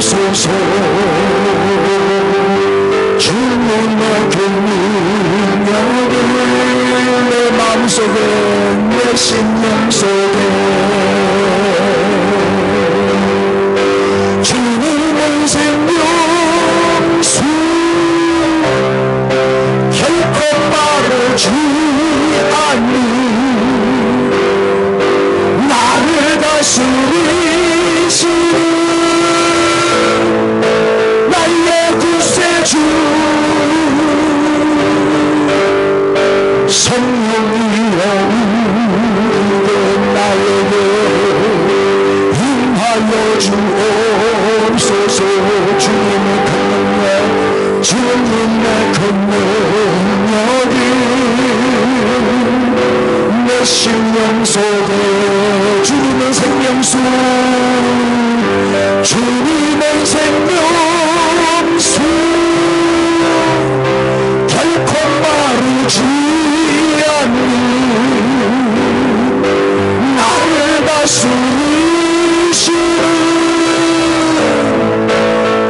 주옵소서. 주님의 그 능력을 내 마음속에 내 심령 속에 주님의 생명수 결코 마르지 않는 나를 다스리시는 나의 구세주 성령이여 나에게 임하여 주옵소서. 주님의 큰 능력, 주님의 큰 능력이 내 심령 속에 주님의 생명수 주님의 생명수 결코 마르지 않는 나를 다스리시는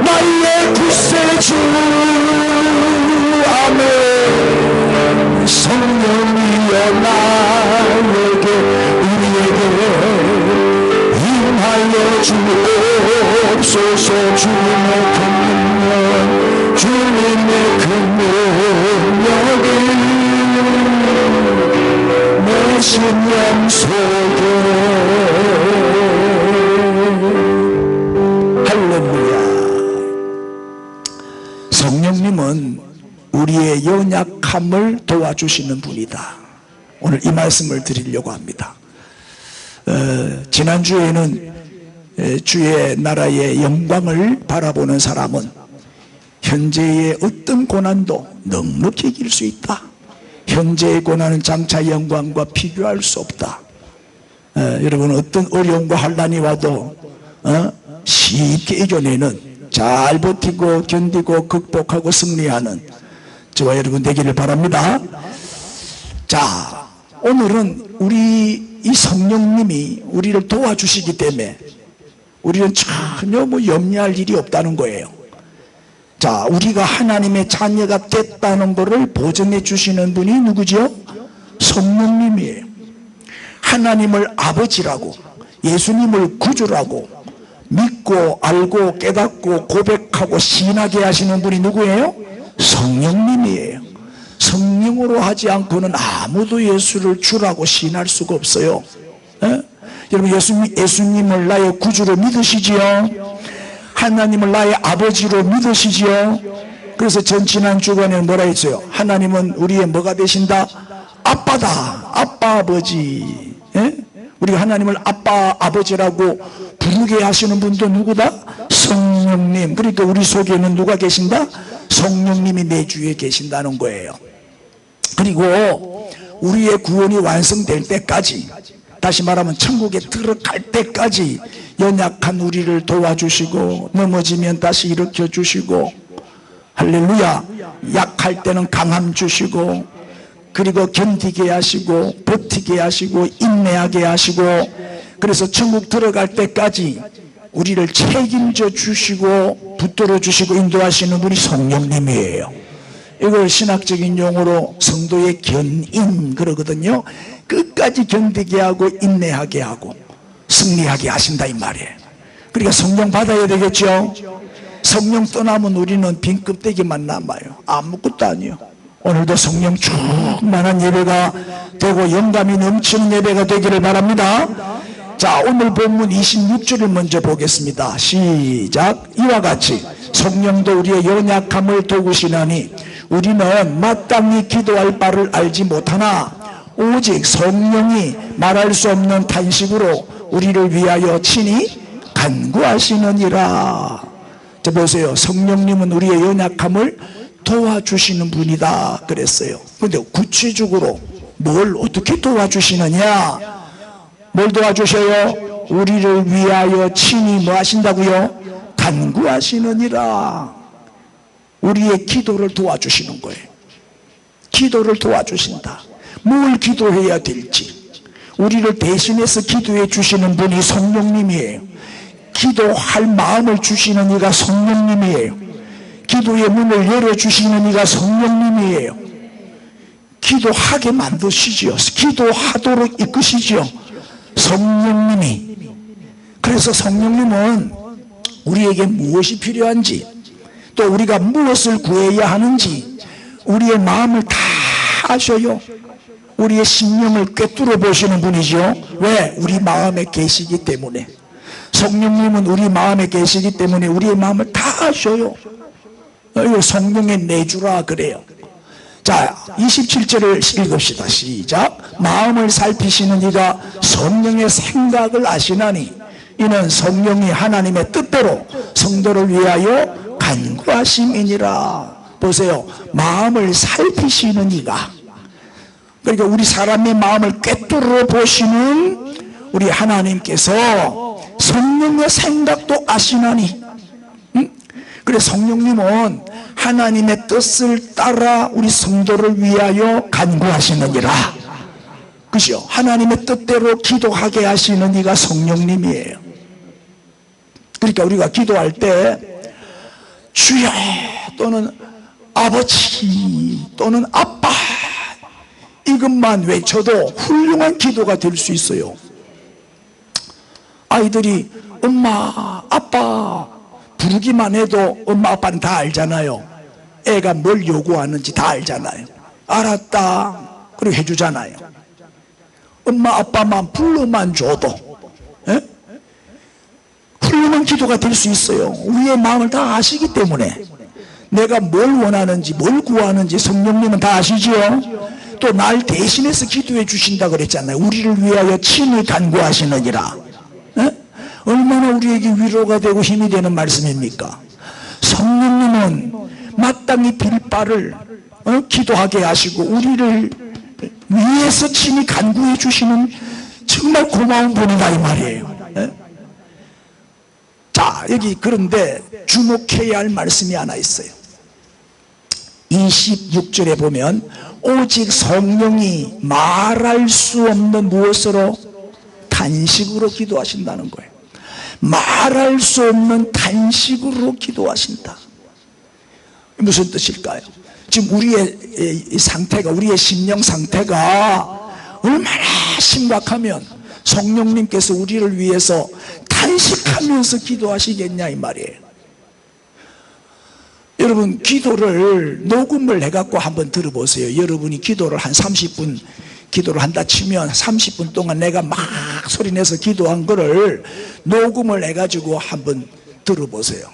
나의 구세주 아멘. 성령이여 나에게 우리에게 임하여 주옵소서. 주님의 큰 능력, 주님의 큰 능력이 내 심령 속에 할렐루야. 성령님은 우리의 연약함을 도와주시는 분이다. 오늘 이 말씀을 드리려고 합니다. 지난주에는 주의 나라의 영광을 바라보는 사람은 현재의 어떤 고난도 넉넉히 이길 수 있다. 현재의 고난은 장차 영광과 비교할 수 없다. 여러분, 어떤 어려움과 환난이 와도 쉽게 이겨내는, 잘 버티고 견디고 극복하고 승리하는 저와 여러분 되기를 바랍니다. 자, 오늘은 우리 이 성령님이 우리를 도와주시기 때문에 우리는 전혀 염려할 일이 없다는 거예요. 자, 우리가 하나님의 자녀가 됐다는 것을 보증해 주시는 분이 누구죠? 성령님이에요. 하나님을 아버지라고, 예수님을 구주라고 믿고 알고 깨닫고 고백하고 신하게 하시는 분이 누구예요? 성령님이에요. 성령으로 하지 않고는 아무도 예수를 주라고 신할 수가 없어요. 여러분, 예수님을 나의 구주로 믿으시지요? 하나님을 나의 아버지로 믿으시지요? 그래서 지난 주간에 뭐라 했어요? 하나님은 우리의 뭐가 되신다? 아빠다. 아빠 아버지. 우리가 하나님을 아빠 아버지라고 부르게 하시는 분도 누구다? 성령님. 그러니까 우리 속에는 누가 계신다? 성령님이 내 주위에 계신다는 거예요. 그리고 우리의 구원이 완성될 때까지, 다시 말하면 천국에 들어갈 때까지 연약한 우리를 도와주시고 넘어지면 다시 일으켜 주시고, 할렐루야, 약할 때는 강함 주시고, 그리고 견디게 하시고 버티게 하시고 인내하게 하시고, 그래서 천국 들어갈 때까지 우리를 책임져 주시고 붙들어 주시고 인도하시는 분이 성령님이에요. 이걸 신학적인 용어로 성도의 견인 그러거든요. 끝까지 견디게 하고 인내하게 하고 승리하게 하신다 이 말이에요. 그러니까 성령 받아야 되겠죠. 성령 떠나면 우리는 빈 껍데기만 남아요. 아무것도 아니에요. 오늘도 성령 충만한 예배가 되고 영감이 넘치는 예배가 되기를 바랍니다. 자, 오늘 본문 26절을 먼저 보겠습니다. 시작. 이와 같이 성령도 우리의 연약함을 도우시나니 우리는 마땅히 기도할 바를 알지 못하나 오직 성령이 말할 수 없는 탄식으로 우리를 위하여 친히 간구하시느니라. 자, 보세요. 성령님은 우리의 연약함을 도와주시는 분이다 그랬어요. 그런데 구체적으로 뭘 어떻게 도와주시느냐? 뭘 도와주셔요? 우리를 위하여 친히 뭐 하신다고요? 간구하시느니라. 우리의 기도를 도와주시는 거예요. 기도를 도와주신다. 뭘 기도해야 될지 우리를 대신해서 기도해 주시는 분이 성령님이에요. 기도할 마음을 주시는 이가 성령님이에요. 기도의 문을 열어주시는 이가 성령님이에요. 기도하게 만드시지요. 기도하도록 이끄시지요. 성령님이. 그래서 성령님은 우리에게 무엇이 필요한지, 또 우리가 무엇을 구해야 하는지 우리의 마음을 다 아셔요. 우리의 심령을 꿰뚫어 보시는 분이죠. 왜? 우리 마음에 계시기 때문에. 성령님은 우리 마음에 계시기 때문에 우리의 마음을 다 아셔요. 성령의 내주라 그래요. 자, 27절을 읽읍시다. 시작. 마음을 살피시는 이가 성령의 생각을 아시나니 이는 성령이 하나님의 뜻대로 성도를 위하여 간구하심이니라. 보세요. 마음을 살피시는 이가, 그러니까 우리 사람의 마음을 꿰뚫어 보시는 우리 하나님께서 성령의 생각도 아시나니. 그래, 성령님은 하나님의 뜻을 따라 우리 성도를 위하여 간구하시느니라. 그죠? 하나님의 뜻대로 기도하게 하시는 이가 성령님이에요. 그러니까 우리가 기도할 때 주여 또는 아버지 또는 아빠 이것만 외쳐도 훌륭한 기도가 될 수 있어요. 아이들이 엄마 아빠 부르기만 해도 엄마 아빠는 다 알잖아요. 애가 뭘 요구하는지 다 알잖아요. 알았다 그리고 해주잖아요. 엄마 아빠만 불러만 줘도 훌륭한 기도가 될 수 있어요. 우리의 마음을 다 아시기 때문에. 내가 뭘 원하는지 뭘 구하는지 성령님은 다 아시지요. 또 날 대신해서 기도해 주신다 그랬잖아요. 우리를 위하여 친히 간구하시느니라. 얼마나 우리에게 위로가 되고 힘이 되는 말씀입니까? 성령님은 마땅히 빌 바를 기도하게 하시고 우리를 위해서 친히 간구해 주시는 정말 고마운 분이다 이 말이에요. 자, 여기 그런데 주목해야 할 말씀이 하나 있어요. 26절에 보면 오직 성령이 말할 수 없는 무엇으로? 단식으로 기도하신다는 거예요. 말할 수 없는 단식으로 기도하신다. 무슨 뜻일까요? 지금 우리의 상태가, 우리의 심령 상태가 얼마나 심각하면 성령님께서 우리를 위해서 단식하면서 기도하시겠냐 이 말이에요. 여러분, 기도를 녹음을 해갖고 한번 들어보세요. 여러분이 기도를 한 30분 기도를 한다 치면 30분 동안 내가 막 소리내서 기도한 거를 녹음을 해가지고 한번 들어보세요.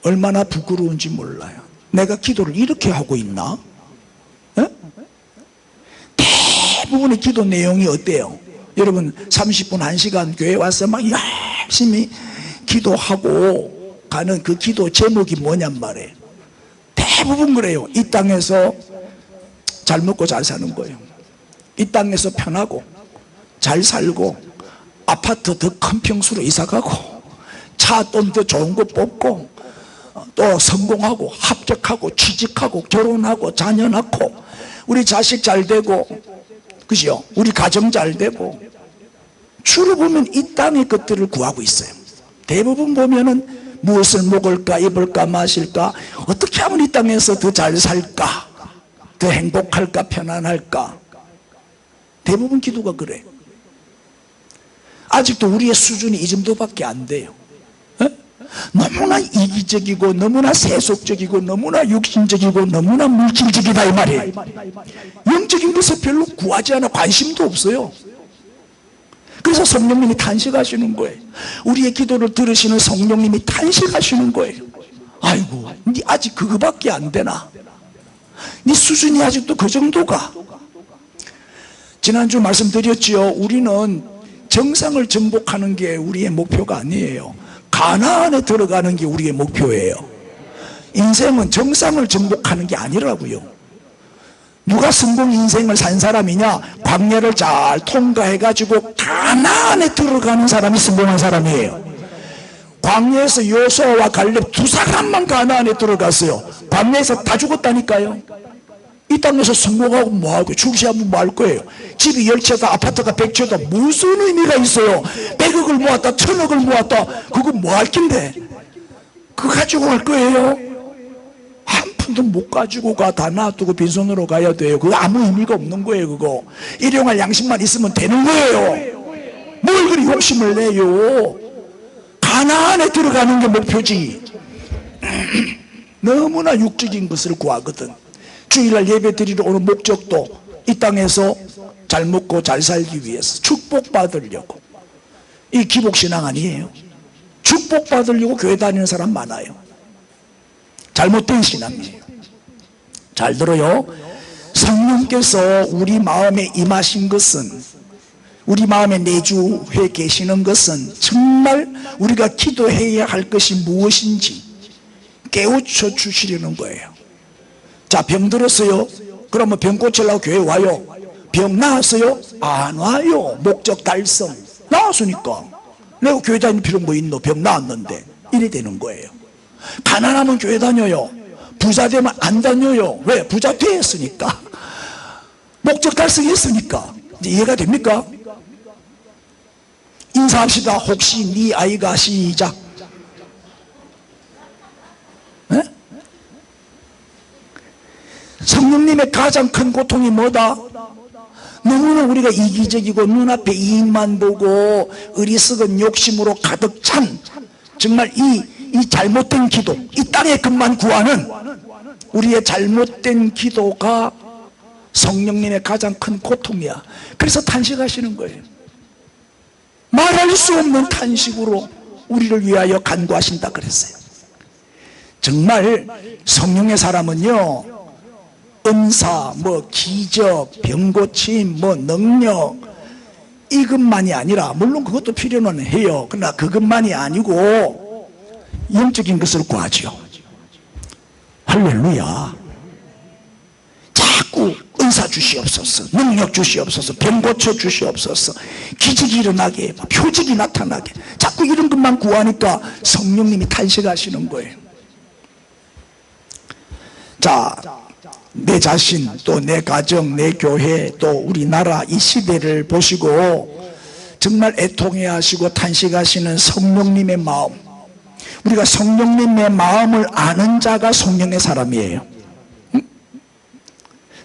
얼마나 부끄러운지 몰라요. 내가 기도를 이렇게 하고 있나? 대부분의 기도 내용이 어때요? 여러분 30분 1시간 교회 와서 막 열심히 기도하고 가는 그 기도 제목이 뭐냔 말이에요. 대부분 그래요. 이 땅에서 잘 먹고 잘 사는 거예요. 이 땅에서 편하고 잘 살고 아파트 더 큰 평수로 이사가고 차 돈 더 좋은 거 뽑고 또 성공하고 합격하고 취직하고 결혼하고 자녀 낳고 우리 자식 잘 되고, 그죠? 우리 가정 잘 되고. 주로 보면 이 땅의 것들을 구하고 있어요. 대부분 보면은 무엇을 먹을까 입을까 마실까, 어떻게 하면 이 땅에서 더 잘 살까, 더 행복할까 편안할까. 대부분 기도가 그래요. 아직도 우리의 수준이 이 정도밖에 안 돼요. 너무나 이기적이고 너무나 세속적이고 너무나 육신적이고 너무나 물질적이다 이 말이에요. 영적인 것에 별로 구하지 않아 관심도 없어요. 그래서 성령님이 탄식하시는 거예요. 우리의 기도를 들으시는 성령님이 탄식하시는 거예요. 아이고, 니 아직 그거밖에 안 되나? 니 수준이 아직도 그 정도가? 지난주 말씀드렸지요. 우리는 정상을 정복하는 게 우리의 목표가 아니에요. 가나안에 들어가는 게 우리의 목표예요. 인생은 정상을 정복하는 게 아니라고요. 누가 성공 인생을 산 사람이냐? 광야를 잘 통과해가지고 가나안에 들어가는 사람이 성공한 사람이에요. 광야에서 요수아와 갈렙 두 사람만 가나안에 들어갔어요. 광야에서 다 죽었다니까요. 이 땅에서 성공하고 뭐하고 출세하면 뭐 할 거예요? 집이 10채다 아파트가 100채다 무슨 의미가 있어요? 100억을 모았다 1000억을 모았다 그거 뭐 할 낀데? 그거 가지고 갈 거예요? 한 푼도 못 가지고 가. 다 놔두고 빈손으로 가야 돼요. 그거 아무 의미가 없는 거예요. 그거 일용할 양식만 있으면 되는 거예요. 뭘 그리 욕심을 내요? 가나안에 들어가는 게 목표지. 너무나 육적인 것을 구하거든. 주일날 예배 드리러 오는 목적도 이 땅에서 잘 먹고 잘 살기 위해서 축복받으려고. 이 기복신앙 아니에요. 축복받으려고 교회 다니는 사람 많아요. 잘못된 신앙이에요. 잘 들어요. 성령께서 우리 마음에 임하신 것은, 우리 마음에 내주해 계시는 것은 정말 우리가 기도해야 할 것이 무엇인지 깨우쳐 주시려는 거예요. 자, 병 들었어요. 그러면 병 고치려고 교회 와요. 병 나았어요? 안 와요. 목적 달성. 나았으니까 내가 교회 다닐 필요 뭐 있노? 병 나았는데. 이래 되는 거예요. 가난하면 교회 다녀요. 부자 되면 안 다녀요. 왜? 부자 됐으니까. 목적 달성했으니까. 이제 이해가 됩니까? 인사합시다. 혹시 네 아이가 시작. 네? 성령님의 가장 큰 고통이 뭐다? 너무나 우리가 이기적이고 눈앞에 이익만 보고 어리석은 욕심으로 가득 찬 정말 이 잘못된 기도, 이 땅의 것만 구하는 우리의 잘못된 기도가 성령님의 가장 큰 고통이야. 그래서 탄식하시는 거예요. 말할 수 없는 탄식으로 우리를 위하여 간구하신다 그랬어요. 정말 성령의 사람은요, 은사, 뭐 기적, 병고침, 뭐 능력 이것만이 아니라, 물론 그것도 필요는 해요. 그러나 그것만이 아니고 영적인 것을 구하죠. 할렐루야. 자꾸 은사 주시옵소서, 능력 주시옵소서, 병 고쳐 주시옵소서, 기적이 일어나게, 표적이 나타나게, 자꾸 이런 것만 구하니까 성령님이 탄식하시는 거예요. 자, 내 자신, 또 내 가정, 내 교회, 또 우리나라 이 시대를 보시고 정말 애통해 하시고 탄식하시는 성령님의 마음, 우리가 성령님의 마음을 아는 자가 성령의 사람이에요.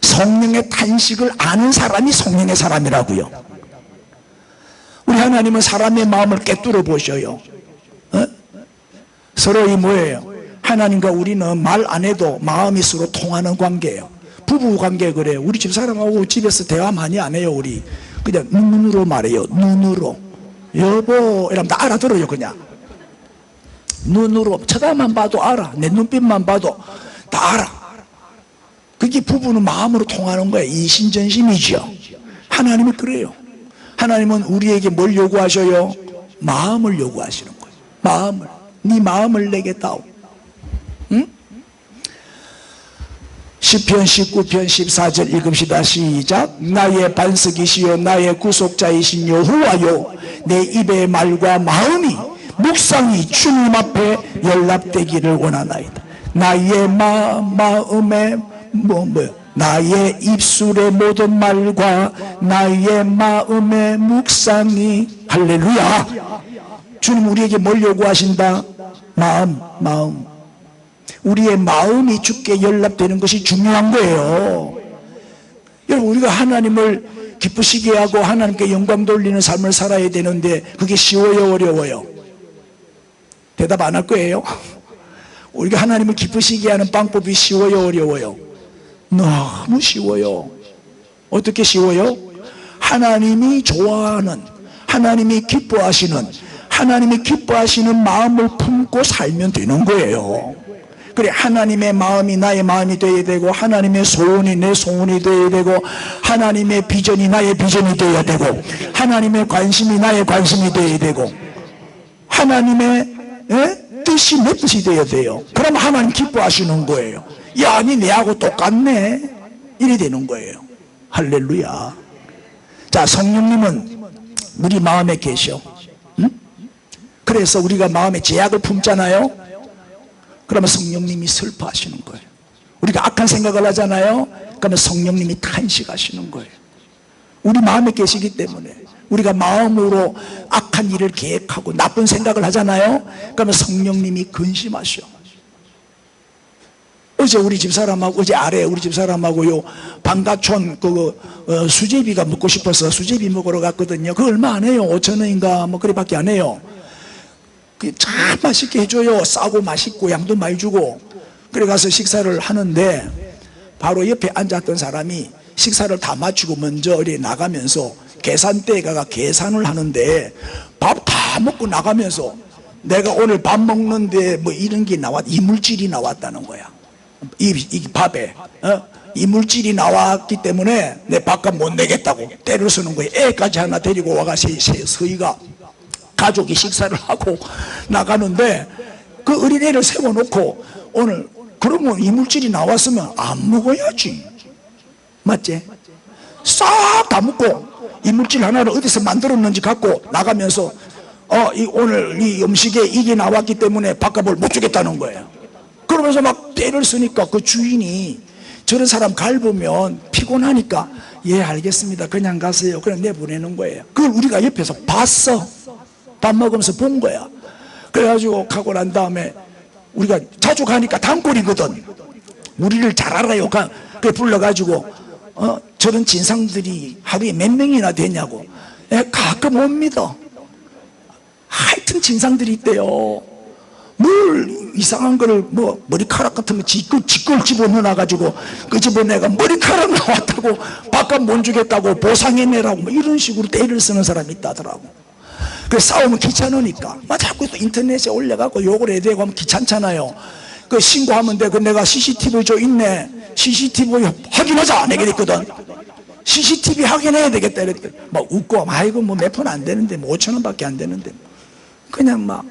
성령의 탄식을 아는 사람이 성령의 사람이라고요. 우리 하나님은 사람의 마음을 꿰뚫어 보셔요. 서로 이 뭐예요? 하나님과 우리는 말 안 해도 마음이 서로 통하는 관계예요. 부부 관계 그래요. 우리 집사람하고 집에서 대화 많이 안 해요. 우리 그냥 눈으로 말해요. 눈으로. 여보 이러면 다 알아들어요. 그냥 눈으로 쳐다만 봐도 알아. 내 눈빛만 봐도 다 알아. 그게 부부는 마음으로 통하는 거예요. 이신전심이죠. 하나님은 그래요. 하나님은 우리에게 뭘 요구하셔요? 마음을 요구하시는 거예요. 마음을. 네 마음을 내게 다오. 응? 시편 19편 14절 읽읍시다. 시작. 나의 반석이시요 나의 구속자이신 여호와요, 내 입의 말과 마음이 묵상이 주님 앞에 연락되기를 원하나이다. 나의 마음에 나의 입술의 모든 말과 나의 마음의 묵상이, 할렐루야. 주님 우리에게 뭘 요구하신다? 마음. 우리의 마음이 주께 연락되는 것이 중요한 거예요. 여러분, 우리가 하나님을 기쁘시게 하고 하나님께 영광 돌리는 삶을 살아야 되는데 그게 쉬워요, 어려워요? 대답 안 할 거예요? 우리가 하나님을 기쁘시게 하는 방법이 쉬워요, 어려워요? 너무 쉬워요. 어떻게 쉬워요? 하나님이 좋아하는, 하나님이 기뻐하시는 마음을 품고 살면 되는 거예요. 그래, 하나님의 마음이 나의 마음이 되어야 되고, 하나님의 소원이 내 소원이 되어야 되고, 하나님의 비전이 나의 비전이 되어야 되고, 하나님의 관심이 나의 관심이 되어야 되고, 하나님의 뜻이 내 뜻이 되어야 돼요. 그럼 하나님 기뻐하시는 거예요. 야, 아니 내하고 똑같네, 이래 되는 거예요. 할렐루야. 자, 성령님은 우리 마음에 계셔. 응? 그래서 우리가 마음에 제약을 품잖아요. 그러면 성령님이 슬퍼하시는 거예요. 우리가 악한 생각을 하잖아요. 그러면 성령님이 탄식하시는 거예요. 우리 마음에 계시기 때문에. 우리가 마음으로 악한 일을 계획하고 나쁜 생각을 하잖아요. 그러면 성령님이 근심하셔. 어제 우리 집사람하고, 어제 아래 우리 집사람하고요, 방가촌 수제비가 먹고 싶어서 수제비 먹으러 갔거든요. 그거 얼마 안 해요. 5,000원인가 뭐 그래밖에 안 해요. 참 맛있게 해줘요. 싸고 맛있고 양도 많이 주고. 그래 가서 식사를 하는데 바로 옆에 앉았던 사람이 식사를 다 마치고 먼저 어디 나가면서 계산대에 가가 계산을 하는데 밥 다 먹고 나가면서 내가 오늘 밥 먹는데 뭐 이런 게 이물질이 나왔다는 거야. 이 밥에 이물질이 나왔기 때문에 내 밥값 못 내겠다고 때를 쓰는 거예요. 애까지 하나 데리고 와가 서희가 가족이 식사를 하고 나가는데 그 어린애를 세워놓고 오늘 그러면 이물질이 나왔으면 안 먹어야지. 맞지? 싹 다 먹고 이물질 하나를 어디서 만들었는지 갖고 나가면서 오늘 이 음식에 이게 나왔기 때문에 밥값을 못 주겠다는 거예요. 그러면서 막 때를 쓰니까 그 주인이 저런 사람 갈보면 피곤하니까 예 알겠습니다 그냥 가세요 그냥 내보내는 거예요. 그걸 우리가 옆에서 봤어. 밥 먹으면서 본 거야. 그래가지고 가고 난 다음에 우리가 자주 가니까 단골이거든. 우리를 잘 알아요. 그래 불러가지고 저런 진상들이 하루에 몇 명이나 되냐고. 가끔 옵니다. 하여튼 진상들이 있대요. 뭘 이상한 거를 뭐 머리카락 같은 거 지껄 집어넣어가지고 그 집어내가 머리카락 나왔다고 밥값 못 주겠다고 보상해내라고 뭐 이런 식으로 때를 쓰는 사람이 있다더라고. 그래서 싸우면 귀찮으니까 막 자꾸 또 인터넷에 올려갖고 욕을 해야 되고 하면 귀찮잖아요. 그 신고하면 돼. 그 내가 CCTV 저 있네. CCTV 확인하자. 내게 됐거든. CCTV 확인해야 되겠다. 이랬더니 막 웃고 아이고 뭐 몇 푼 안 되는데 뭐 5,000원밖에 안 되는데 그냥 막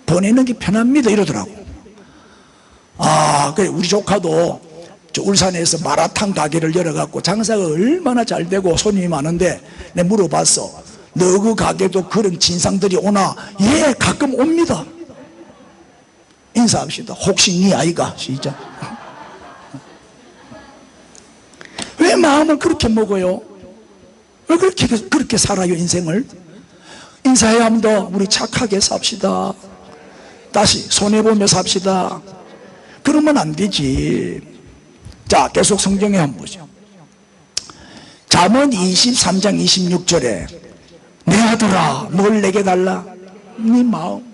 보내는 게 편합니다 이러더라고. 그래 우리 조카도 저 울산에서 마라탕 가게를 열어갖고 장사가 얼마나 잘 되고 손님이 많은데 내가 물어봤어. 너 그 가게도 그런 진상들이 오나? 예 가끔 옵니다. 인사합시다. 혹시 네 아이가? 시작. 왜 마음을 그렇게 먹어요? 왜 그렇게 살아요 인생을? 인사해야 합니다. 우리 착하게 삽시다. 다시 손해보며 삽시다. 그러면 안 되지. 자 계속 성경에 한번 보죠. 잠언 23장 26절에 내 아들아 뭘 내게 달라? 네 마음.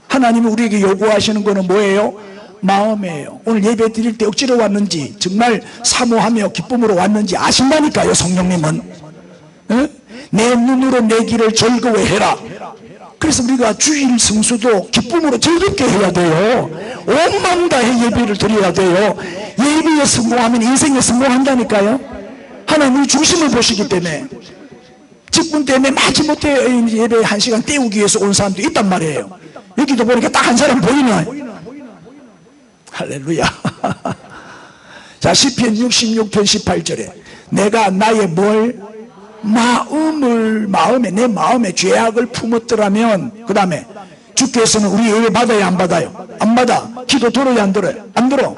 하나님이 우리에게 요구하시는 거는 뭐예요? 마음이에요. 오늘 예배 드릴 때 억지로 왔는지 정말 사모하며 기쁨으로 왔는지 아신다니까요. 성령님은 내 눈으로 내 길을 즐거워해라. 그래서 우리가 주일 성수도 기쁨으로 즐겁게 해야 돼요. 온 마음 다해 예배를 드려야 돼요. 예배에 성공하면 인생에 성공한다니까요. 하나님이 중심을 보시기 때문에. 직분 때문에 마지못해 예배 1시간 때우기 위해서 온 사람도 있단 말이에요. 여기도 보니까 딱 한 사람 보이나? 할렐루야. 자 시편 66편 18절에 내가 나의 내 마음에 죄악을 품었더라면 그 다음에 주께서는 우리 예배 받아야 안 받아요? 안 받아. 기도 들어야 안 들어요? 안 들어.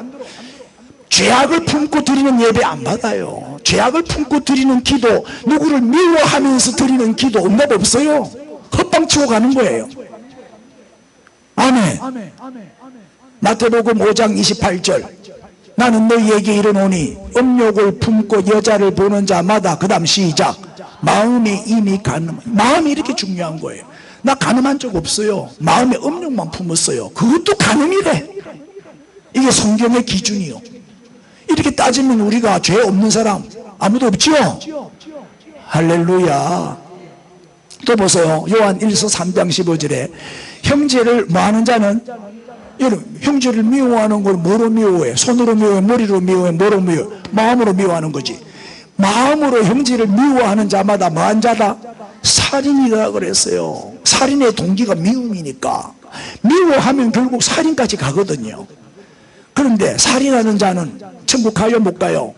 죄악을 품고 드리는 예배 안 받아요. 죄악을 품고 드리는 기도, 누구를 미워하면서 드리는 기도 응답 없어요. 헛방치고 가는 거예요. 아멘. 마태복음 5장 28절 나는 너희에게 이르노니 음욕을 품고 여자를 보는 자마다 그 다음 시작 마음이 이미 마음이 이렇게 중요한 거예요. 나 간음한 적 없어요. 마음에 음욕만 품었어요. 그것도 간음이래. 이게 성경의 기준이요. 이렇게 따지면 우리가 죄 없는 사람 아무도 없지요? 할렐루야. 또 보세요. 요한 1서 3장 15절에 형제를 뭐하는 자는 여러분 형제를 미워하는 걸 뭐로 미워해? 손으로 미워해? 머리로 미워해? 뭐로 미워해? 마음으로 미워하는 거지. 마음으로 형제를 미워하는 자마다 뭐한 자다? 살인이라 그랬어요. 살인의 동기가 미움이니까 미워하면 결국 살인까지 가거든요. 그런데 살인하는 자는 천국 가요? 못 가요?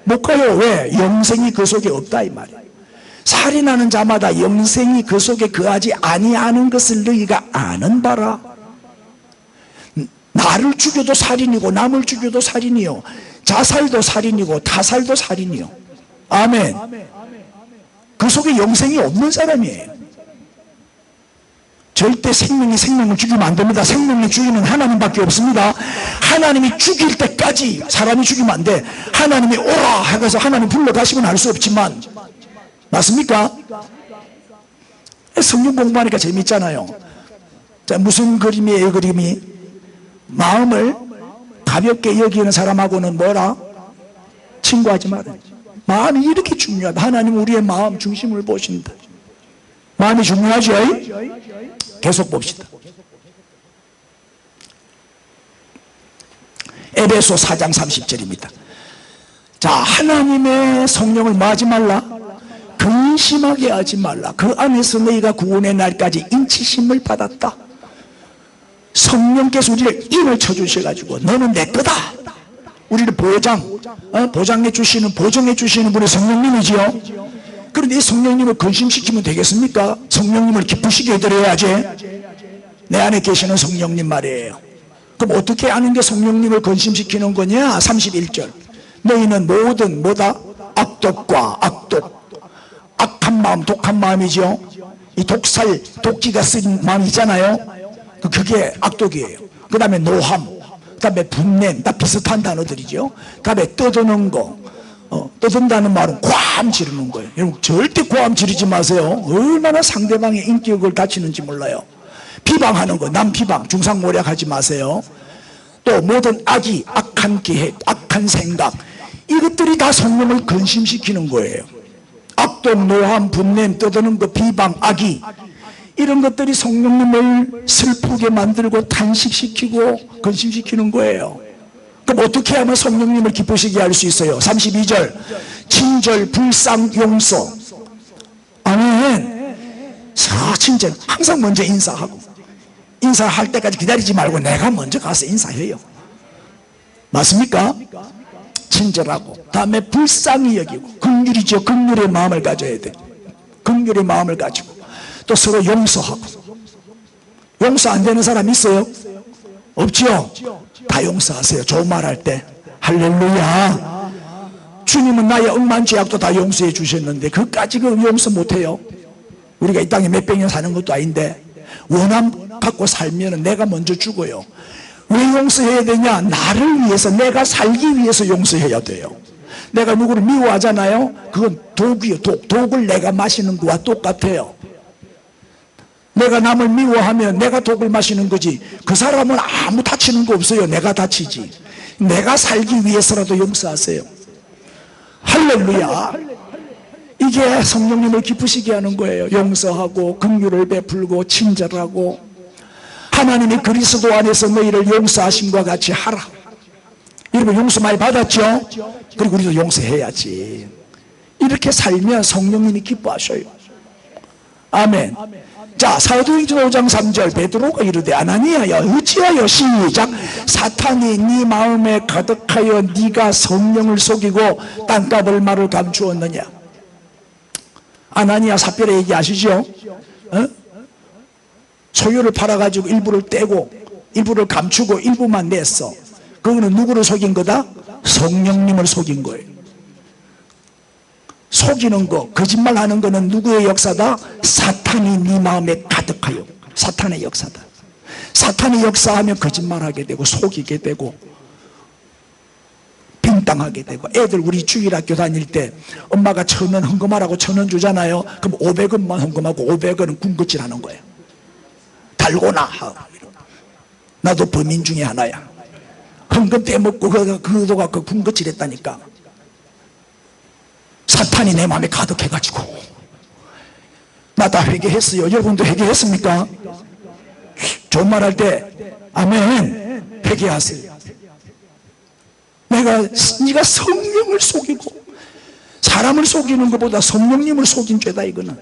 못 가요. 왜? 영생이 그 속에 없다 이 말이에요. 살인하는 자마다 영생이 그 속에 거하지 아니하는 것을 너희가 아는 바라. 나를 죽여도 살인이고 남을 죽여도 살인이요, 자살도 살인이고 타살도 살인이요. 아멘. 그 속에 영생이 없는 사람이에요. 절대 생명을 죽이면 안 됩니다. 생명을 죽이는 하나님밖에 없습니다. 하나님이 죽일 때까지 사람이 죽이면 안 돼. 하나님이 오라 해서 하나님 불러가시면 알 수 없지만, 맞습니까? 성경 공부하니까 재밌잖아요. 자, 무슨 그림이에요? 그림이 마음을 가볍게 여기는 사람하고는 뭐라? 친구하지 마라. 마음이 이렇게 중요하다. 하나님 우리의 마음 중심을 보신다. 마음이 중요하죠? 계속 봅시다. 에베소 4장 30절입니다. 자, 하나님의 성령을 뭐 하지 말라? 근심하게 하지 말라. 그 안에서 너희가 구원의 날까지 인치심을 받았다. 성령께서 우리를 인을 쳐주셔가지고 너는 내 거다. 우리를 보장해 주시는, 보정해 주시는 분이 성령님이지요. 그런데 이 성령님을 근심시키면 되겠습니까? 성령님을 기쁘시게 해드려야지. 내 안에 계시는 성령님 말이에요. 그럼 어떻게 아는 게 성령님을 근심시키는 거냐? 31절. 너희는 모든 뭐다? 악독과 악독, 악한 마음, 독한 마음이죠. 이 독살, 독기가 쓴 마음 있잖아요. 그게 악독이에요. 그 다음에 노함, 그 다음에 분냄, 다 비슷한 단어들이죠. 그 다음에 떠드는 거, 떠든다는 말은 고함 지르는 거예요. 여러분 절대 고함 지르지 마세요. 얼마나 상대방의 인격을 다치는지 몰라요. 비방하는 거, 남 비방, 중상모략하지 마세요. 또 모든 악이, 악한 계획, 악한 생각, 이것들이 다 성령을 근심시키는 거예요. 악독, 노함, 분냄, 떠드는 거, 비방, 악의, 이런 것들이 성령님을 슬프게 만들고 탄식시키고 근심시키는 거예요. 그럼 어떻게 하면 성령님을 기쁘시게 할 수 있어요? 32절. 친절, 불쌍, 용서. 아멘. 친절, 항상 먼저 인사하고, 인사할 때까지 기다리지 말고 내가 먼저 가서 인사해요. 맞습니까? 친절하고, 다음에 불쌍히 여기고, 긍휼이죠. 긍휼의 마음을 가져야 돼. 긍휼의 마음을 가지고, 또 서로 용서하고. 용서 안 되는 사람 있어요? 없지요? 다 용서하세요. 좋은 말 할 때. 할렐루야. 주님은 나의 억만 죄악도 다 용서해 주셨는데 그까지 용서 못해요? 우리가 이 땅에 몇백 년 사는 것도 아닌데 원함 갖고 살면 내가 먼저 죽어요. 왜 용서해야 되냐? 나를 위해서, 내가 살기 위해서 용서해야 돼요. 내가 누구를 미워하잖아요. 그건 독이요. 독을 내가 마시는 거와 똑같아요. 내가 남을 미워하면 내가 독을 마시는 거지, 그 사람은 아무 다치는 거 없어요. 내가 다치지. 내가 살기 위해서라도 용서하세요. 할렐루야. 이게 성령님을 기쁘시게 하는 거예요. 용서하고 긍휼을 베풀고 친절하고, 하나님이 그리스도 안에서 너희를 용서하심과 같이 하라. 여러분 용서 많이 받았죠? 그리고 우리도 용서해야지. 이렇게 살면 성령님이 기뻐하셔요. 아멘. 자, 사도행전 5장 3절. 베드로가 이르되 아나니아야 어찌하여, 시작, 사탄이 네 마음에 가득하여 네가 성령을 속이고 땅값을 말을 감추었느냐. 아나니아 삽별의 얘기 아시죠? 소유를 팔아가지고 일부를 떼고 일부를 감추고 일부만 냈어. 그거는 누구를 속인 거다? 성령님을 속인 거예요. 속이는 거, 거짓말하는 거는 누구의 역사다? 사탄이 네 마음에 가득하여. 사탄의 역사다. 사탄이 역사하면 거짓말하게 되고 속이게 되고 빙땅하게 되고. 애들 우리 주일학교 다닐 때 엄마가 1,000원 헌금하라고 1,000원 주잖아요. 그럼 500원만 헌금하고 500원은 군것질하는 거예요. 달고나. 나도 범인 중에 하나야. 헌금 떼먹고 그도가 그 군것질했다니까. 사탄이 내 마음에 가득해가지고. 나 다 회개했어요. 여러분도 회개했습니까? 좋은 말 할 때 아멘. 회개하세요. 네가 성령을 속이고, 사람을 속이는 것보다 성령님을 속인 죄다 이거는.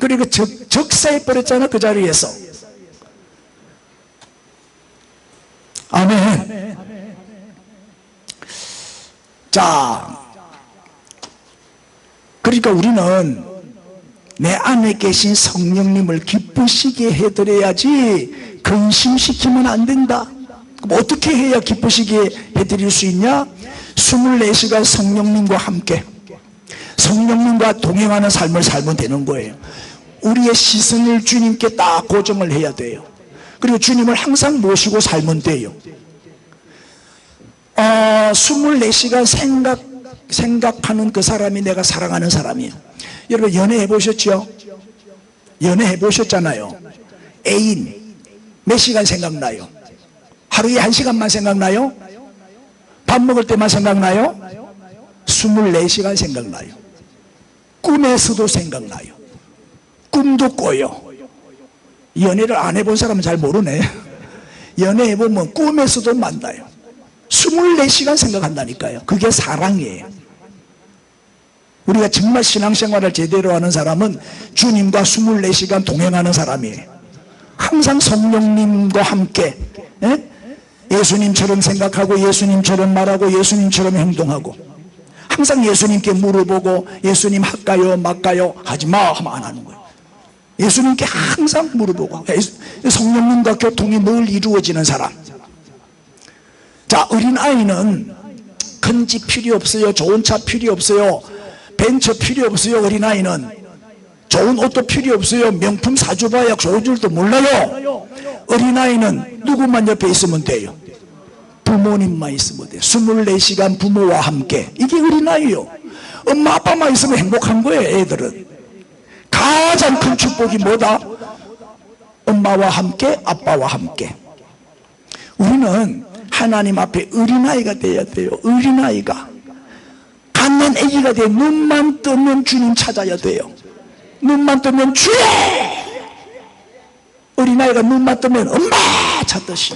그리고 적사해버렸잖아 그 자리에서. 아멘. 자, 그러니까 우리는 내 안에 계신 성령님을 기쁘시게 해드려야지 근심시키면 안 된다. 그럼 어떻게 해야 기쁘시게 해드릴 수 있냐? 24시간 성령님과 함께 성령님과 동행하는 삶을 살면 되는 거예요. 우리의 시선을 주님께 딱 고정을 해야 돼요. 그리고 주님을 항상 모시고 살면 돼요. 24시간 생각하는 그 사람이 내가 사랑하는 사람이에요. 여러분 연애해 보셨죠? 연애해 보셨잖아요. 애인 몇 시간 생각나요? 하루에 1시간만 생각나요? 밥 먹을 때만 생각나요? 24시간 생각나요. 꿈에서도 생각나요. 꿈도 꿔요. 연애를 안 해본 사람은 잘 모르네. 연애해보면 꿈에서도 만나요. 24시간 생각한다니까요. 그게 사랑이에요. 우리가 정말 신앙생활을 제대로 하는 사람은 주님과 24시간 동행하는 사람이에요. 항상 성령님과 함께 예수님처럼 생각하고 예수님처럼 말하고 예수님처럼 행동하고 항상 예수님께 물어보고 예수님 할까요 말까요 하지마 하면 안 하는 거예요. 예수님께 항상 물어보고 성령님과 교통이 늘 이루어지는 사람. 자, 어린아이는 큰 집 필요 없어요. 좋은 차 필요 없어요. 벤처 필요 없어요. 어린아이는 좋은 옷도 필요 없어요. 명품 사줘봐야 좋은 줄도 몰라요. 어린아이는 누구만 옆에 있으면 돼요? 부모님만 있으면 돼요. 24시간 부모와 함께. 이게 어린아이요. 엄마 아빠만 있으면 행복한 거예요. 애들은 가장 큰 축복이 뭐다? 엄마와 함께 아빠와 함께. 우리는 하나님 앞에 어린아이가 돼야 돼요. 어린아이가 갓난 아기가 돼. 눈만 뜨면 주님 찾아야 돼요. 눈만 뜨면 주여! 어린아이가 눈만 뜨면 엄마 찾듯이.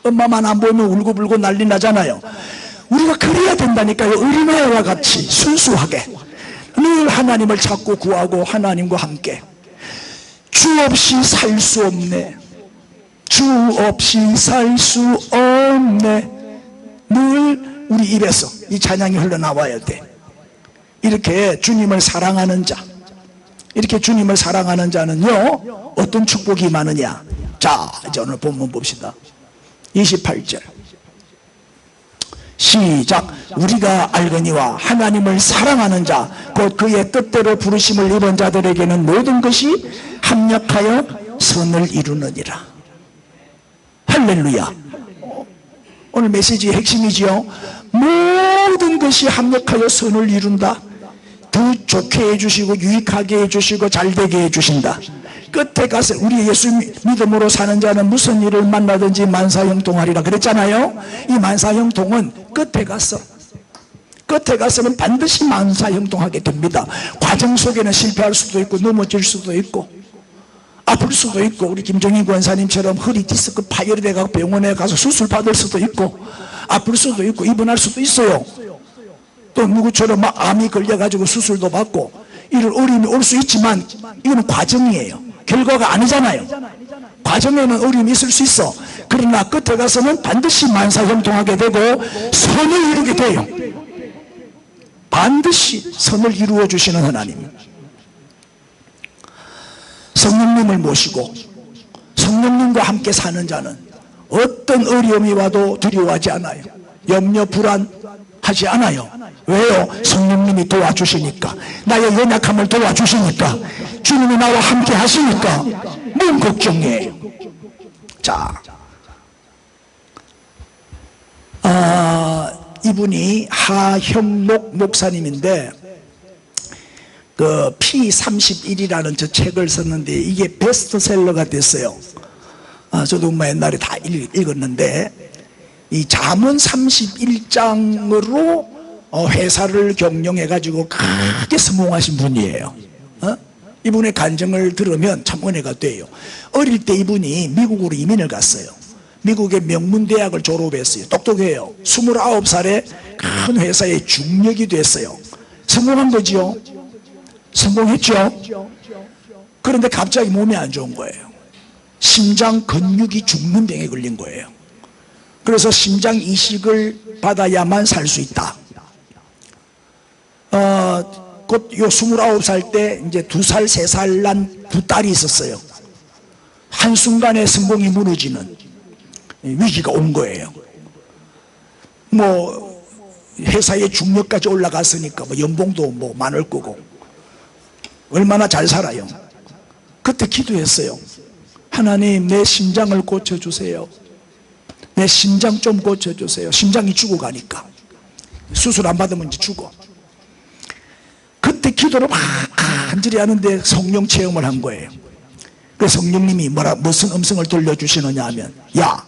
엄마만 안 보면 울고불고 난리 나잖아요. 우리가 그래야 된다니까요. 어린아이와 같이 순수하게 늘 하나님을 찾고 구하고 하나님과 함께. 주 없이 살 수 없네. 주 없이 살 수 없네. 늘 우리 입에서 이 찬양이 흘러나와야 돼. 이렇게 주님을 사랑하는 자, 이렇게 주님을 사랑하는 자는요 어떤 축복이 많으냐. 자, 이제 오늘 본문 봅시다. 28절 시작. 우리가 알거니와 하나님을 사랑하는 자 곧 그의 뜻대로 부르심을 입은 자들에게는 모든 것이 합력하여 선을 이루느니라. 할렐루야. 오늘 메시지의 핵심이지요. 모든 것이 합력하여 선을 이룬다. 더 좋게 해주시고 유익하게 해주시고 잘되게 해주신다. 끝에 가서 우리 예수 믿음으로 사는 자는 무슨 일을 만나든지 만사형통하리라 그랬잖아요. 이 만사형통은 끝에 가서는 반드시 만사형통하게 됩니다. 과정 속에는 실패할 수도 있고 넘어질 수도 있고 아플 수도 있고 우리 김정인 권사님처럼 허리 디스크 파열이 돼서 병원에 가서 수술 받을 수도 있고 아플 수도 있고 입원할 수도 있어요. 또 누구처럼 막 암이 걸려가지고 수술도 받고 이런 어려움이 올 수 있지만 이거는 과정이에요. 결과가 아니잖아요. 과정에는 어려움이 있을 수 있어. 그러나 끝에 가서는 반드시 만사형통하게 되고 선을 이루게 돼요. 반드시 선을 이루어 주시는 하나님. 성령님을 모시고 성령님과 함께 사는 자는 어떤 어려움이 와도 두려워하지 않아요. 염려 불안하지 않아요. 왜요? 성령님이 도와주시니까. 나의 연약함을 도와주시니까. 주님이 나와 함께 하시니까 뭔 걱정이에요. 자, 이분이 하형록 목사님인데 그 P31이라는 저 책을 썼는데 이게 베스트셀러가 됐어요. 저도 뭐 옛날에 다 읽었는데 이 잠언 31장으로 회사를 경영해 가지고 크게 성공하신 분이에요. 이분의 간증을 들으면 참 은혜가 돼요. 어릴 때 이분이 미국으로 이민을 갔어요. 미국의 명문대학을 졸업했어요. 똑똑해요. 29살에 큰 회사의 중력이 됐어요. 성공한 거죠. 성공했죠. 그런데 갑자기 몸이 안 좋은 거예요. 심장 근육이 죽는 병에 걸린 거예요. 그래서 심장 이식을 받아야만 살 수 있다. 곧 요 29살 때 이제 2살, 3살 난 두 딸이 있었어요. 한순간에 성공이 무너지는. 위기가 온 거예요. 뭐 회사의 중력까지 올라갔으니까 뭐 연봉도 뭐 많을 거고 얼마나 잘 살아요. 그때 기도했어요. 하나님, 내 심장을 고쳐주세요. 내 심장 좀 고쳐주세요. 심장이 죽어가니까 수술 안 받으면 이제 죽어. 그때 기도를 막 간절히 하는데 성령 체험을 한 거예요. 그 성령님이 무슨 음성을 들려주시느냐 하면, 야,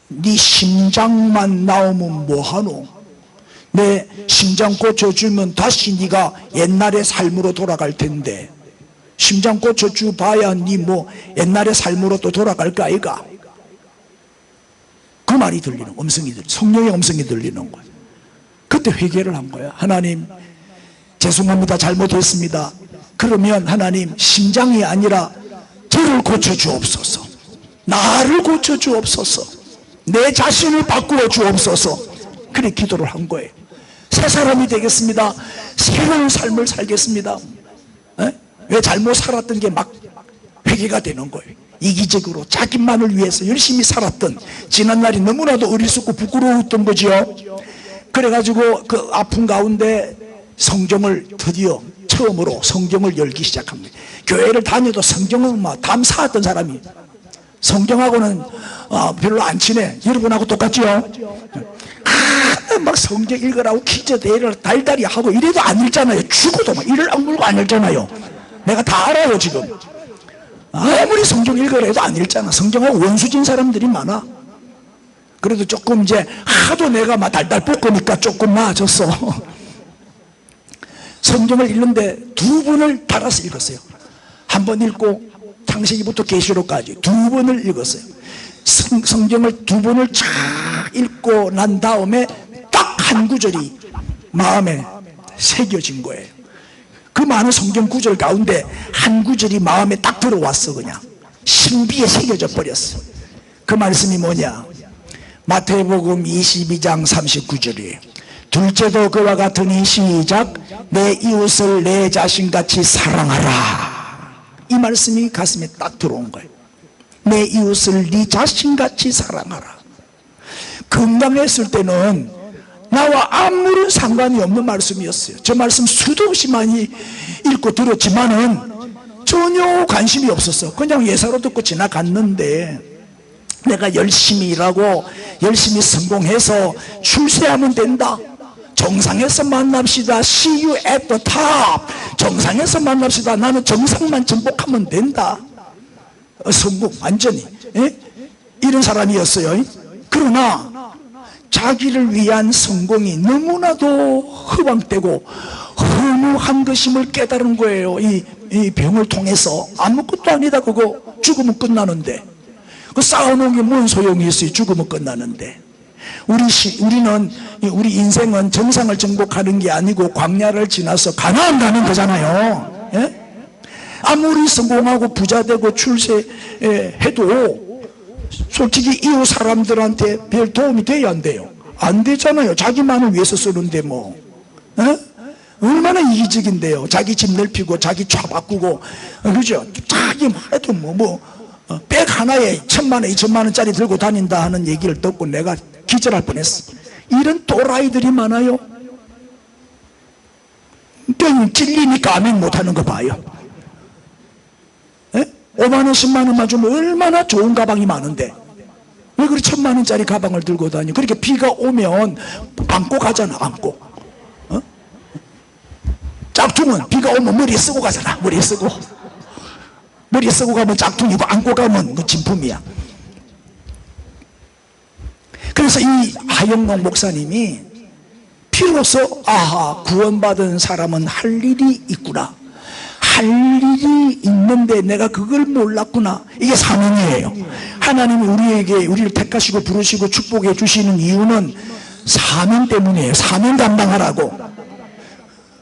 네 심장만 나오면 뭐하노? 내 심장 고쳐주면 다시 네가 옛날의 삶으로 돌아갈 텐데, 심장 고쳐주 봐야 네 뭐 옛날의 삶으로 또 돌아갈까 아이가? 그 말이 들리는, 성령의 음성이 들리는 거예요. 그때 회개를 한 거예요. 하나님, 죄송합니다. 잘못했습니다. 그러면 하나님, 심장이 아니라 저를 고쳐주옵소서. 나를 고쳐주옵소서. 내 자신을 바꾸어 주옵소서. 그래 기도를 한 거예요. 새 사람이 되겠습니다. 새로운 삶을 살겠습니다. 왜 잘못 살았던 게 막 회개가 되는 거예요. 이기적으로 자기만을 위해서 열심히 살았던 지난날이 너무나도 어리석고 부끄러웠던 거지요. 그래가지고 그 아픈 가운데 성경을 드디어 처음으로 성경을 열기 시작합니다. 교회를 다녀도 성경은 막 담사했던 사람이 성경하고는 별로 안 친해. 여러분하고 똑같죠? 막 성경 읽으라고 퀴즈 대회를 달달이 하고 이래도 안 읽잖아요. 죽어도 막 이를 악물고 안 읽잖아요. 내가 다 알아요 지금. 아무리 성경 읽으라 해도 안 읽잖아. 성경하고 원수진 사람들이 많아. 그래도 조금 이제 하도 내가 막 달달 볶으니까 조금 나아졌어. 성경을 읽는데 두 번을 달아서 읽었어요. 한 번 읽고 창세기부터 계시록까지 두 번을 읽었어요. 성경을 두 번을 쫙 읽고 난 다음에 딱 한 구절이 마음에 새겨진 거예요. 그 많은 성경 구절 가운데 한 구절이 마음에 딱 들어왔어. 그냥 신비에 새겨져 버렸어. 그 말씀이 뭐냐? 마태복음 22장 39절이에요. 둘째도 그와 같으니 시작, 내 이웃을 내 자신같이 사랑하라. 이 말씀이 가슴에 딱 들어온 거예요. 내 이웃을 네 자신같이 사랑하라. 건강했을 때는 나와 아무런 상관이 없는 말씀이었어요. 저 말씀 수도 없이 많이 읽고 들었지만은 전혀 관심이 없었어. 그냥 예사로 듣고 지나갔는데, 내가 열심히 일하고 열심히 성공해서 출세하면 된다. 정상에서 만납시다. See you at the top. 정상에서 만납시다. 나는 정상만 정복하면 된다. 성공 완전히 이런 사람이었어요. 그러나 자기를 위한 성공이 너무나도 허황되고 허무한 것임을 깨달은 거예요. 이 병을 통해서. 아무것도 아니다. 그거 죽으면 끝나는데, 그 싸워놓은 게 뭔 소용이 있어요. 죽으면 끝나는데. 우리 인생은 정상을 정복하는 게 아니고 광야를 지나서 가나안 가는 거잖아요. 아무리 성공하고 부자 되고 출세해도 솔직히 이웃 사람들한테 별 도움이 돼야 안 돼요? 안 되잖아요. 자기만을 위해서 쓰는데 뭐. 얼마나 이기적인데요. 자기 집 넓히고 자기 차 바꾸고, 그죠? 자기만 해도 백 하나에 1,000만 원, 2,000만 원짜리 들고 다닌다 하는 얘기를 듣고 내가 기절할 뻔했어. 이런 또라이들이 많아요. 땡 찔리니까 아멘 못하는 거 봐요. 5만 원, 10만 원만 주면 얼마나 좋은 가방이 많은데 왜 그리 1,000만 원짜리 가방을 들고 다녀? 그렇게 비가 오면 안고 가잖아. 안고. 짝퉁은 비가 오면 머리에 쓰고 가잖아. 머리에 쓰고 가면 짝퉁이고 안고 가면 그 진품이야. 그래서 이 하영록 목사님이 비로소 구원받은 사람은 할 일이 있구나, 할 일이 있는데 내가 그걸 몰랐구나. 이게 사명이에요. 하나님이 우리를 택하시고 부르시고 축복해 주시는 이유는 사명 때문이에요. 사명 감당하라고.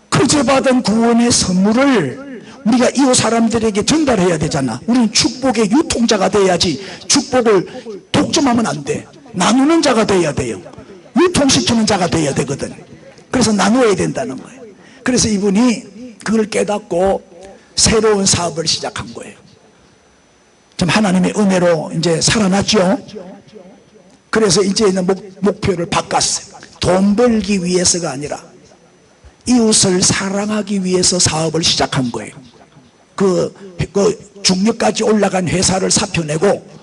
그저 받은 구원의 선물을 우리가 이웃 사람들에게 전달해야 되잖아. 우리는 축복의 유통자가 돼야지. 축복을 독점하면 안 돼. 나누는 자가 돼야 돼요. 유통시키는 자가 돼야 되거든. 그래서 나누어야 된다는 거예요. 그래서 이분이 그걸 깨닫고 새로운 사업을 시작한 거예요. 참 하나님의 은혜로 이제 살아났죠. 그래서 이제는 목표를 바꿨어요. 돈 벌기 위해서가 아니라 이웃을 사랑하기 위해서 사업을 시작한 거예요. 그 중력까지 올라간 회사를 사표내고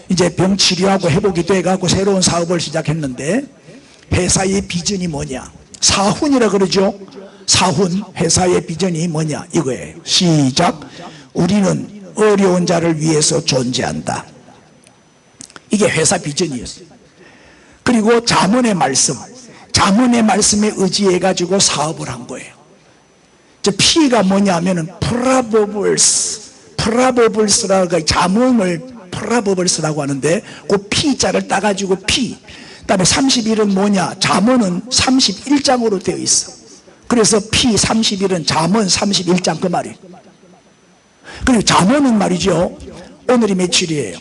이제 병 치료하고 회복이 돼가고 새로운 사업을 시작했는데, 회사의 비전이 뭐냐? 사훈이라 그러죠. 사훈. 회사의 비전이 뭐냐 이거예요. 시작. 우리는 어려운 자를 위해서 존재한다. 이게 회사 비전이었어요. 그리고 자문의 말씀, 자문의 말씀에 의지해 가지고 사업을 한 거예요. 저 P가 뭐냐면은 프라버블스라고, 자문을 프라버블스라고 하는데 그 P자를 따가지고 P. 그다음에 31은 뭐냐? 자문은 31장으로 되어 있어. 그래서 P31은 자문 31장 그 말이에요. 그리고 자문은 말이죠, 오늘이 며칠이에요?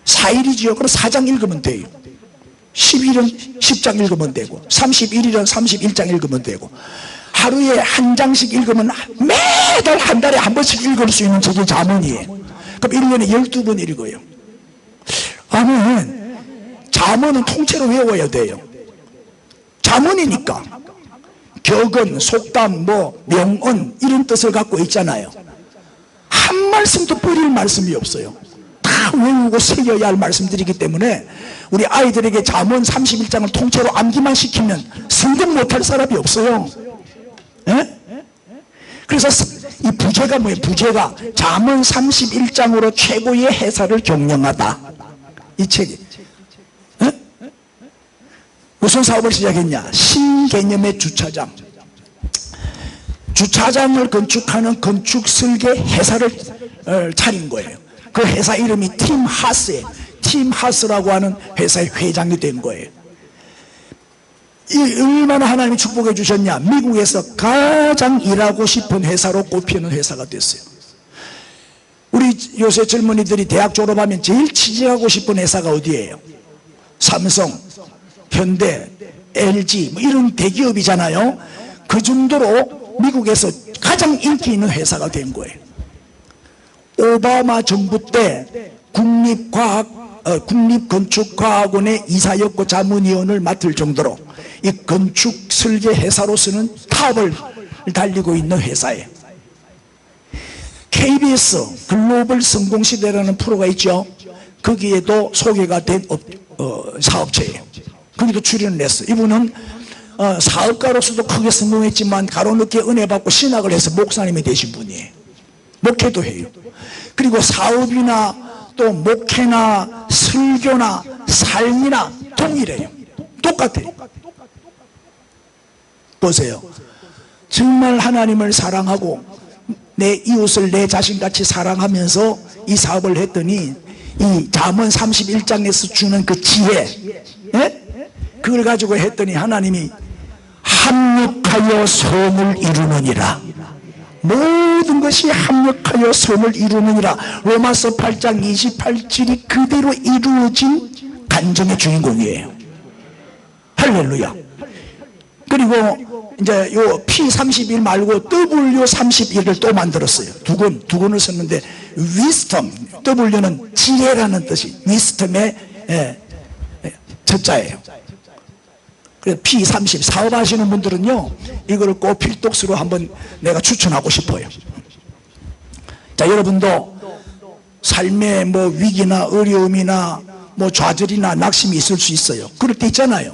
4일이죠. 그럼 4장 읽으면 돼요. 10일은 10장 읽으면 되고, 31일은 31장 읽으면 되고, 하루에 한 장씩 읽으면 매달 한 달에 한 번씩 읽을 수 있는 저게 자문이에요. 그럼 1년에 12번 읽어요. 아멘. 자문은 통째로 외워야 돼요. 자문이니까 격언, 속담, 명언 이런 뜻을 갖고 있잖아요. 한 말씀도 버릴 말씀이 없어요. 다 외우고 새겨야 할 말씀들이기 때문에 우리 아이들에게 잠언 31장을 통째로 암기만 시키면 성공 못할 사람이 없어요. 에? 그래서 이 부제가 뭐예요? 부제가 잠언 31장으로 최고의 해설을 경영하다. 이 책이 무슨 사업을 시작했냐? 신개념의 주차장. 주차장을 건축하는 건축 설계 회사를 차린 거예요. 그 회사 이름이 팀 하스예요. 팀 하스라고 하는 회사의 회장이 된 거예요. 이 얼마나 하나님이 축복해 주셨냐? 미국에서 가장 일하고 싶은 회사로 꼽히는 회사가 됐어요. 우리 요새 젊은이들이 대학 졸업하면 제일 취직하고 싶은 회사가 어디예요? 삼성, 현대, LG 이런 대기업이잖아요. 그 정도로 미국에서 가장 인기 있는 회사가 된 거예요. 오바마 정부 때 국립건축과학원의 이사였고 자문위원을 맡을 정도로 이 건축 설계 회사로서는 탑을 달리고 있는 회사예요. KBS 글로벌 성공시대라는 프로가 있죠. 거기에도 소개가 된 사업체예요. 거기도 출연을 했어요. 이분은 사업가로서도 크게 성공했지만 가로늦게 은혜 받고 신학을 해서 목사님이 되신 분이에요. 목회도 해요. 그리고 사업이나 또 목회나 설교나 삶이나 동일해요. 똑같아요. 보세요. 정말 하나님을 사랑하고 내 이웃을 내 자신같이 사랑하면서 이 사업을 했더니 이 잠언 31장에서 주는 그 지혜, 그걸 가지고 했더니 하나님이 합력하여 선을 이루느니라. 모든 것이 합력하여 선을 이루느니라. 로마서 8장 28절이 그대로 이루어진 간증의 주인공이에요. 할렐루야. 그리고 이제 요 P31 말고 W31을 또 만들었어요. 두 권을 썼는데 wisdom, W는 지혜라는 뜻이 wisdom의 저자예요. 그래서 P30 사업하시는 분들은요 이거를 꼭 필독스로 한번 내가 추천하고 싶어요. 자, 여러분도 삶에 위기나 어려움이나 좌절이나 낙심이 있을 수 있어요. 그럴 때 있잖아요.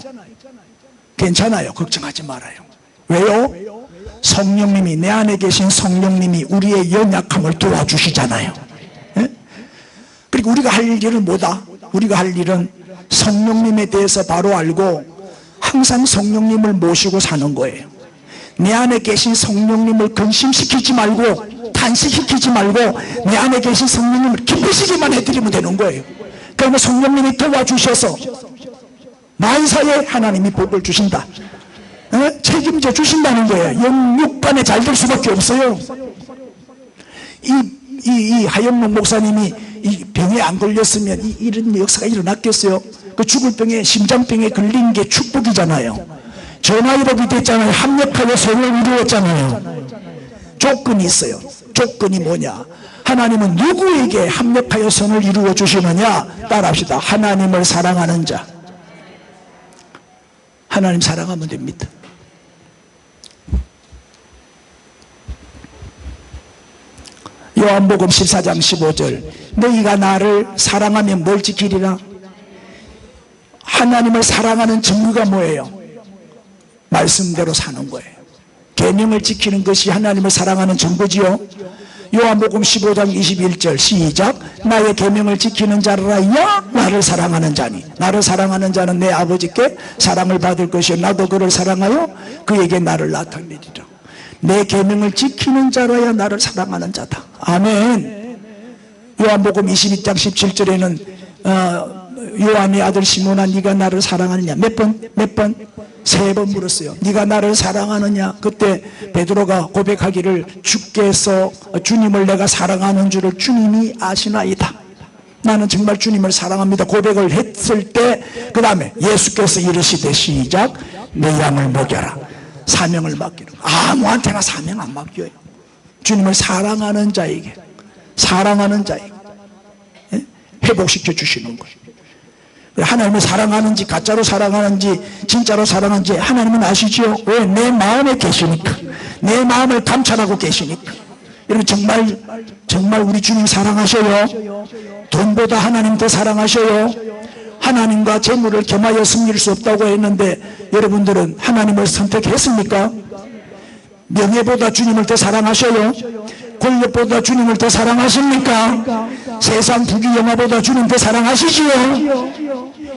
괜찮아요. 걱정하지 말아요. 왜요? 성령님이, 내 안에 계신 성령님이 우리의 연약함을 도와주시잖아요. 그리고 우리가 할 일은 뭐다? 우리가 할 일은 성령님에 대해서 바로 알고 항상 성령님을 모시고 사는 거예요. 내 안에 계신 성령님을 근심시키지 말고 탄식시키지 말고 내 안에 계신 성령님을 기쁘시기만 해드리면 되는 거예요. 그러면 성령님이 도와주셔서 만사에 하나님이 복을 주신다. 책임져 주신다는 거예요. 영육간에 잘 될 수밖에 없어요. 이 하영록 목사님이 이 병에 안 걸렸으면 이런 역사가 일어났겠어요? 그 죽을 병에, 심장병에 걸린 게 축복이잖아요. 전화위복이 됐잖아요. 합력하여 선을 이루었잖아요. 조건이 있어요. 조건이 뭐냐? 하나님은 누구에게 합력하여 선을 이루어 주시느냐? 따라합시다. 하나님을 사랑하는 자. 하나님 사랑하면 됩니다. 요한복음 14장 15절 너희가 나를 사랑하면 뭘 지키리라? 하나님을 사랑하는 증거가 뭐예요? 말씀대로 사는 거예요. 계명을 지키는 것이 하나님을 사랑하는 증거지요. 요한복음 15장 21절 시작. 나의 계명을 지키는 자라야 나를 사랑하는 자니 나를 사랑하는 자는 내 아버지께 사랑을 받을 것이요 나도 그를 사랑하여 그에게 나를 나타내리라. 내 계명을 지키는 자라야 나를 사랑하는 자다. 아멘. 요한복음 22장 17절에는 요한의 아들 시몬아 네가 나를 사랑하느냐? 몇 번? 3번 물었어요. 네가 나를 사랑하느냐? 그때 베드로가 고백하기를 주께서 주님을 내가 사랑하는 줄을 주님이 아시나이다. 나는 정말 주님을 사랑합니다. 고백을 했을 때 그 다음에 예수께서 이르시되 시작. 내 양을 먹여라. 사명을 맡기는 거예요. 아무한테나 사명 안 맡겨요. 주님을 사랑하는 자에게 회복시켜 주시는 거예요. 하나님을 사랑하는지 가짜로 사랑하는지 진짜로 사랑하는지 하나님은 아시죠? 왜? 내 마음에 계시니까. 내 마음을 감찰하고 계시니까. 여러분 정말 우리 주님 사랑하셔요? 돈보다 하나님 더 사랑하셔요? 하나님과 재물을 겸하여 섬길 수 없다고 했는데 여러분들은 하나님을 선택했습니까? 명예보다 주님을 더 사랑하셔요? 권력보다 주님을 더 사랑하십니까? 세상 부귀영화보다 주님 더 사랑하시지요?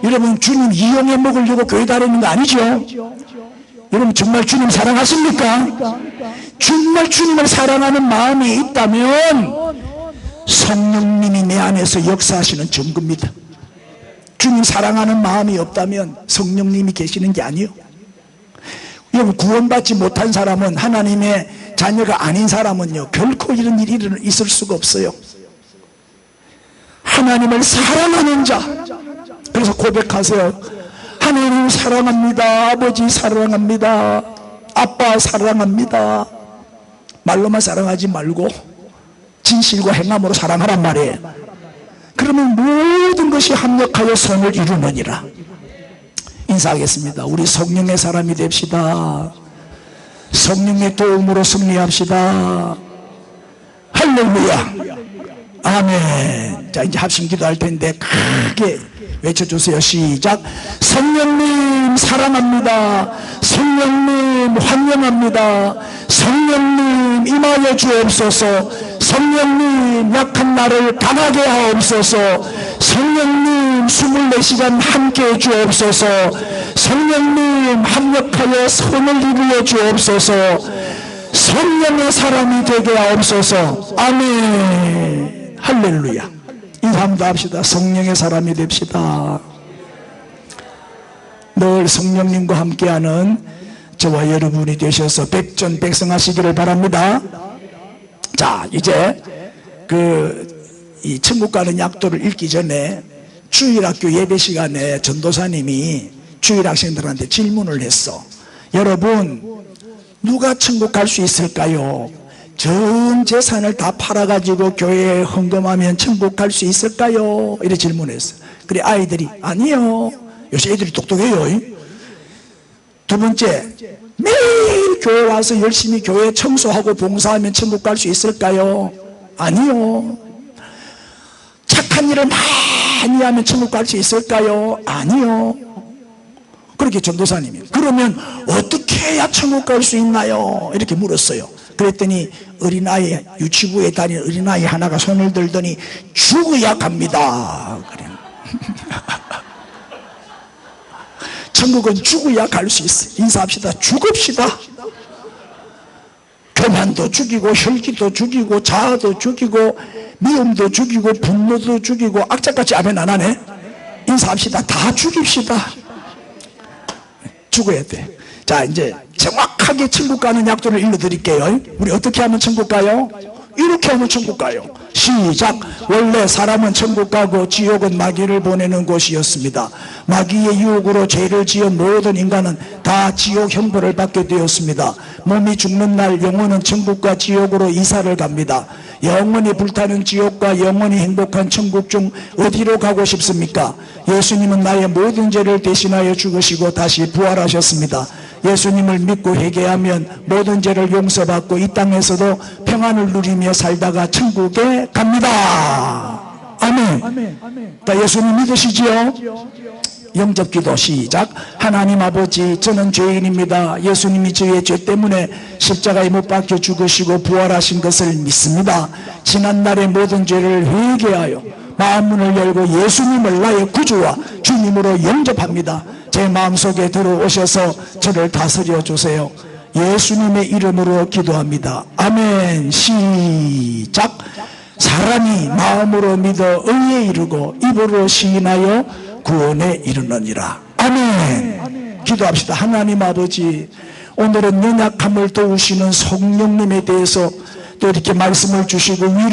여러분 주님 이용해 먹으려고 교회 다니는 거 아니죠? 여러분 정말 주님 사랑하십니까? 정말 주님을 사랑하는 마음이 있다면 성령님이 내 안에서 역사하시는 증거입니다. 주님 사랑하는 마음이 없다면 성령님이 계시는 게 아니에요. 여러분 구원받지 못한 사람은 하나님의 자녀가 아닌 사람은요 결코 이런 일이 있을 수가 없어요. 하나님을 사랑하는 자. 그래서 고백하세요. 하나님 사랑합니다. 아버지 사랑합니다. 아빠 사랑합니다. 말로만 사랑하지 말고 진실과 행함으로 사랑하란 말이에요. 그러면 모든 것이 합력하여 선을 이루느니라. 인사하겠습니다. 우리 성령의 사람이 됩시다. 성령의 도움으로 승리합시다. 할렐루야. 아멘. 자 이제 합심 기도할 텐데 크게 외쳐주세요. 시작. 성령님 사랑합니다. 성령님 환영합니다. 성령님 임하여 주옵소서. 성령님 약한 나를 강하게 하옵소서. 성령님 24시간 함께해 주옵소서. 성령님 합력하여 선을 이루어 주옵소서. 성령의 사람이 되게 하옵소서. 아멘. 할렐루야. 인사합니다 합시다. 성령의 사람이 됩시다. 늘 성령님과 함께하는 저와 여러분이 되셔서 백전백승하시기를 바랍니다. 자 이제 이 천국 가는 약도를 읽기 전에 주일학교 예배 시간에 전도사님이 주일학생들한테 질문을 했어. 여러분 누가 천국 갈 수 있을까요? 전 재산을 다 팔아가지고 교회에 헌금하면 천국 갈 수 있을까요? 이렇게 질문했어. 그래 아이들이 아니요. 요새 애들이 똑똑해요. 두 번째, 매일 교회 와서 열심히 교회 청소하고 봉사하면 천국 갈 수 있을까요? 아니요. 착한 일을 많이 하면 천국 갈 수 있을까요? 아니요. 그렇게 전도사님이 그러면 어떻게 해야 천국 갈 수 있나요? 이렇게 물었어요. 그랬더니 어린아이 유치부에 다니는 어린아이 하나가 손을 들더니 죽어야 갑니다. 그래. 천국은 죽어야 갈 수 있어. 인사합시다. 죽읍시다. 교만도 죽이고 혈기도 죽이고 자아도 죽이고 미움도 죽이고 분노도 죽이고 악자까지 아멘 안 하네. 인사합시다. 다 죽입시다. 죽어야 돼. 자 이제 정확하게 천국 가는 약도를 일러드릴게요. 우리 어떻게 하면 천국 가요? 이렇게 하면 천국 가요. 시작. 원래 사람은 천국 가고 지옥은 마귀를 보내는 곳이었습니다. 마귀의 유혹으로 죄를 지은 모든 인간은 다 지옥 형벌을 받게 되었습니다. 몸이 죽는 날 영혼은 천국과 지옥으로 이사를 갑니다. 영원히 불타는 지옥과 영원히 행복한 천국 중 어디로 가고 싶습니까? 예수님은 나의 모든 죄를 대신하여 죽으시고 다시 부활하셨습니다. 예수님을 믿고 회개하면 모든 죄를 용서받고 이 땅에서도 평안을 누리며 살다가 천국에 갑니다. 아멘. 자, 예수님 믿으시지요? 영접기도 시작. 하나님 아버지, 저는 죄인입니다. 예수님이 저의 죄 때문에 십자가에 못 박혀 죽으시고 부활하신 것을 믿습니다. 지난날의 모든 죄를 회개하여 마음문을 열고 예수님을 나의 구주와 주님으로 영접합니다. 제 마음속에 들어오셔서 저를 다스려 주세요. 예수님의 이름으로 기도합니다. 아멘. 시작. 사람이 마음으로 믿어 의에 이르고 입으로 시인하여 구원에 이르느니라. 아멘. 기도합시다. 하나님 아버지, 오늘은 연약함을 도우시는 성령님에 대해서 또 이렇게 말씀을 주시고 위로